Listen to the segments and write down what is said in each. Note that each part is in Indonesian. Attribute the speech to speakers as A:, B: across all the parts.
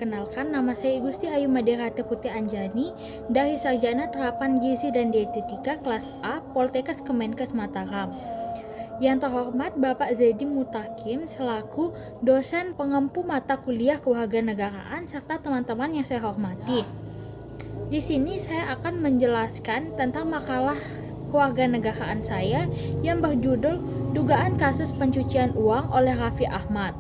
A: perkenalkan, nama saya Gusti Ayu Maderate Putri Anjani dari Sarjana Terapan Gizi dan Dietetika kelas A Poltekkes Kemenkes Mataram. Yang terhormat Bapak Zedi Mutakim selaku dosen pengempu mata kuliah kewarganegaraan serta teman-teman yang saya hormati. Di sini saya akan menjelaskan tentang makalah kewarganegaraan saya yang berjudul Dugaan Kasus Pencucian Uang oleh Raffi Ahmad.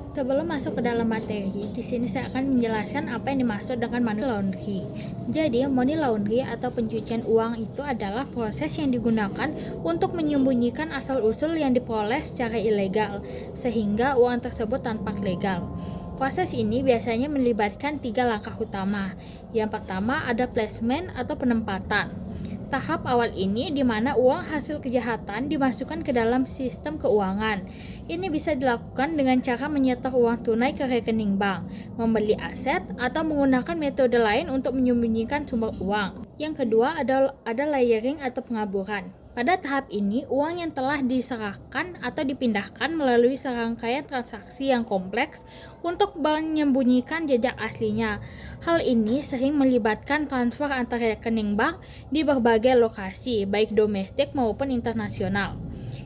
A: Sebelum masuk ke dalam materi, di sini saya akan menjelaskan apa yang dimaksud dengan money laundry. Jadi, money laundry atau pencucian uang itu adalah proses yang digunakan untuk menyembunyikan asal-usul yang diperoleh secara ilegal, sehingga uang tersebut tampak legal. Proses ini biasanya melibatkan 3 langkah utama. Yang pertama ada placement atau penempatan. Tahap awal ini di mana uang hasil kejahatan dimasukkan ke dalam sistem keuangan. Ini bisa dilakukan dengan cara menyetor uang tunai ke rekening bank, membeli aset, atau menggunakan metode lain untuk menyembunyikan sumber uang. Yang kedua ada layering atau pengaburan. Pada tahap ini, uang yang telah diserahkan atau dipindahkan melalui serangkaian transaksi yang kompleks untuk menyembunyikan jejak aslinya. Hal ini sering melibatkan transfer antar rekening bank di berbagai lokasi, baik domestik maupun internasional.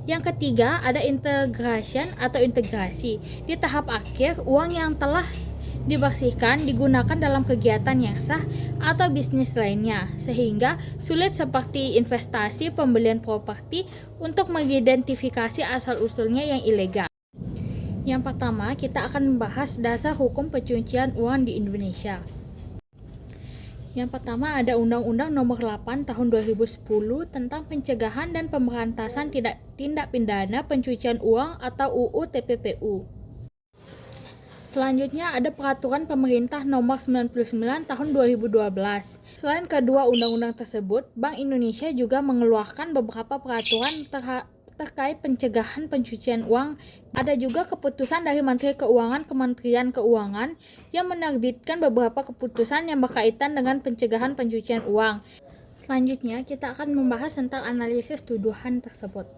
A: Yang ketiga, ada integration atau integrasi. Di tahap akhir, uang yang telah dibersihkan digunakan dalam kegiatan yang sah atau bisnis lainnya, sehingga sulit seperti investasi, pembelian properti untuk mengidentifikasi asal-usulnya yang ilegal. Yang pertama, kita akan membahas dasar hukum pencucian uang di Indonesia. Yang pertama ada Undang-Undang Nomor 8 Tahun 2010 tentang Pencegahan dan Pemberantasan Tindak Pidana Pencucian Uang atau UU TPPU. Selanjutnya ada Peraturan Pemerintah Nomor 99 Tahun 2012. Selain kedua undang-undang tersebut, Bank Indonesia juga mengeluarkan beberapa peraturan terkait pencegahan pencucian uang. Ada juga keputusan dari Menteri Keuangan Kementerian Keuangan yang menerbitkan beberapa keputusan yang berkaitan dengan pencegahan pencucian uang. Selanjutnya kita akan membahas tentang analisis tuduhan tersebut.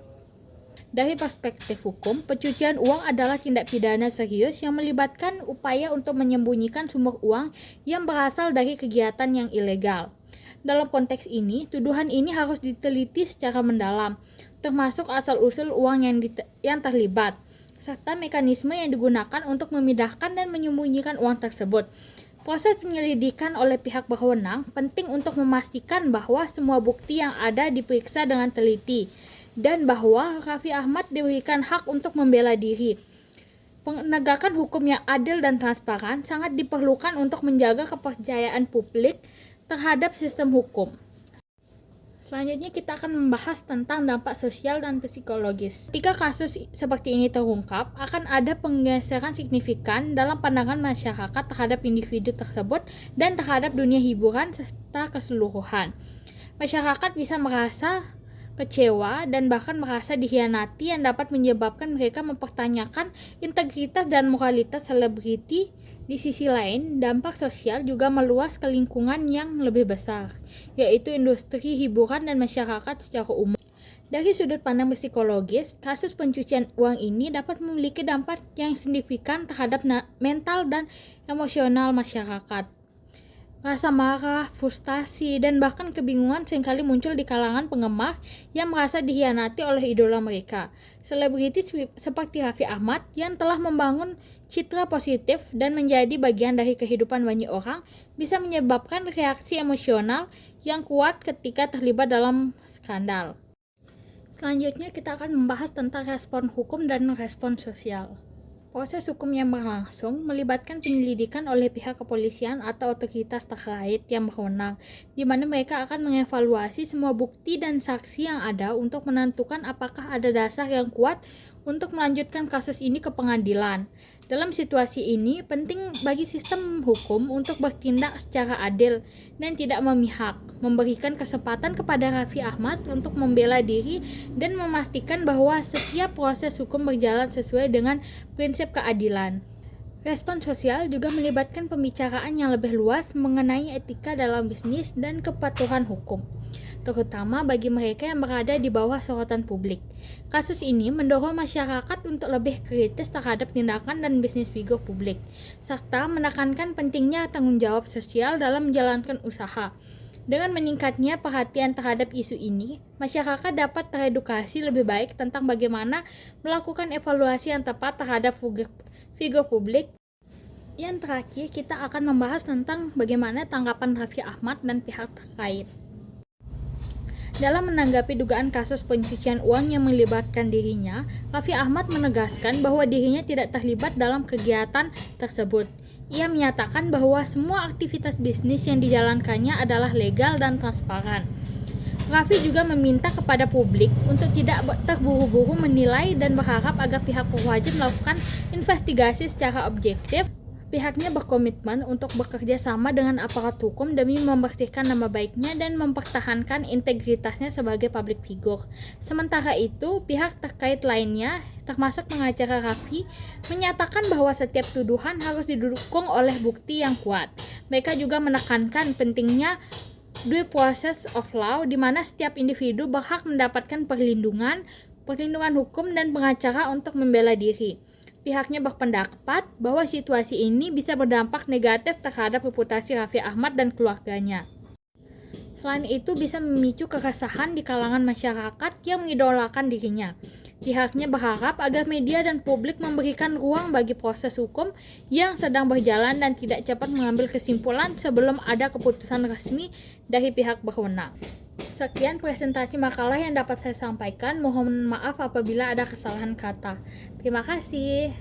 A: Dari perspektif hukum, pencucian uang adalah tindak pidana serius yang melibatkan upaya untuk menyembunyikan sumber uang yang berasal dari kegiatan yang ilegal. Dalam konteks ini, tuduhan ini harus diteliti secara mendalam, termasuk asal-usul uang yang terlibat, serta mekanisme yang digunakan untuk memindahkan dan menyembunyikan uang tersebut. Proses penyelidikan oleh pihak berwenang penting untuk memastikan bahwa semua bukti yang ada diperiksa dengan teliti, dan bahwa Raffi Ahmad diberikan hak untuk membela diri. Penegakan hukum yang adil dan transparan sangat diperlukan untuk menjaga kepercayaan publik terhadap sistem hukum. Selanjutnya kita akan membahas tentang dampak sosial dan psikologis. Ketika kasus seperti ini terungkap, akan ada penggeseran signifikan dalam pandangan masyarakat terhadap individu tersebut dan terhadap dunia hiburan serta keseluruhan. Masyarakat bisa merasa kecewa dan bahkan merasa dikhianati yang dapat menyebabkan mereka mempertanyakan integritas dan moralitas selebriti. Di sisi lain, dampak sosial juga meluas ke lingkungan yang lebih besar, yaitu industri hiburan dan masyarakat secara umum. Dari sudut pandang psikologis, kasus pencucian uang ini dapat memiliki dampak yang signifikan terhadap mental dan emosional masyarakat. Rasa marah, frustasi, dan bahkan kebingungan seringkali muncul di kalangan penggemar yang merasa dikhianati oleh idola mereka. Selebriti seperti Raffi Ahmad yang telah membangun citra positif dan menjadi bagian dari kehidupan banyak orang bisa menyebabkan reaksi emosional yang kuat ketika terlibat dalam skandal. Selanjutnya kita akan membahas tentang respon hukum dan respon sosial. Proses hukum yang berlangsung melibatkan penyelidikan oleh pihak kepolisian atau otoritas terkait yang berwenang, di mana mereka akan mengevaluasi semua bukti dan saksi yang ada untuk menentukan apakah ada dasar yang kuat untuk melanjutkan kasus ini ke pengadilan. Dalam situasi ini, penting bagi sistem hukum untuk bertindak secara adil dan tidak memihak, memberikan kesempatan kepada Raffi Ahmad untuk membela diri dan memastikan bahwa setiap proses hukum berjalan sesuai dengan prinsip keadilan. Respon sosial juga melibatkan pembicaraan yang lebih luas mengenai etika dalam bisnis dan kepatuhan hukum, terutama bagi mereka yang berada di bawah sorotan publik. Kasus ini mendorong masyarakat untuk lebih kritis terhadap tindakan dan bisnis figur publik, serta menekankan pentingnya tanggung jawab sosial dalam menjalankan usaha. Dengan meningkatnya perhatian terhadap isu ini, masyarakat dapat teredukasi lebih baik tentang bagaimana melakukan evaluasi yang tepat terhadap figur publik. Yang terakhir, kita akan membahas tentang bagaimana tanggapan Raffi Ahmad dan pihak terkait. Dalam menanggapi dugaan kasus pencucian uang yang melibatkan dirinya, Raffi Ahmad menegaskan bahwa dirinya tidak terlibat dalam kegiatan tersebut. Ia menyatakan bahwa semua aktivitas bisnis yang dijalankannya adalah legal dan transparan. Raffi juga meminta kepada publik untuk tidak terburu-buru menilai dan berharap agar pihak berwajib melakukan investigasi secara objektif. Pihaknya berkomitmen untuk bekerja sama dengan aparat hukum demi membersihkan nama baiknya dan mempertahankan integritasnya sebagai public figure. Sementara itu, pihak terkait lainnya, termasuk pengacara Raffi, menyatakan bahwa setiap tuduhan harus didukung oleh bukti yang kuat. Mereka juga menekankan pentingnya due process of law, di mana setiap individu berhak mendapatkan perlindungan hukum dan pengacara untuk membela diri. Pihaknya berpendapat bahwa situasi ini bisa berdampak negatif terhadap reputasi Raffi Ahmad dan keluarganya. Selain itu, bisa memicu keresahan di kalangan masyarakat yang mengidolakan dirinya. Pihaknya berharap agar media dan publik memberikan ruang bagi proses hukum yang sedang berjalan dan tidak cepat mengambil kesimpulan sebelum ada keputusan resmi dari pihak berwenang. Sekian presentasi makalah yang dapat saya sampaikan. Mohon maaf apabila ada kesalahan kata. Terima kasih.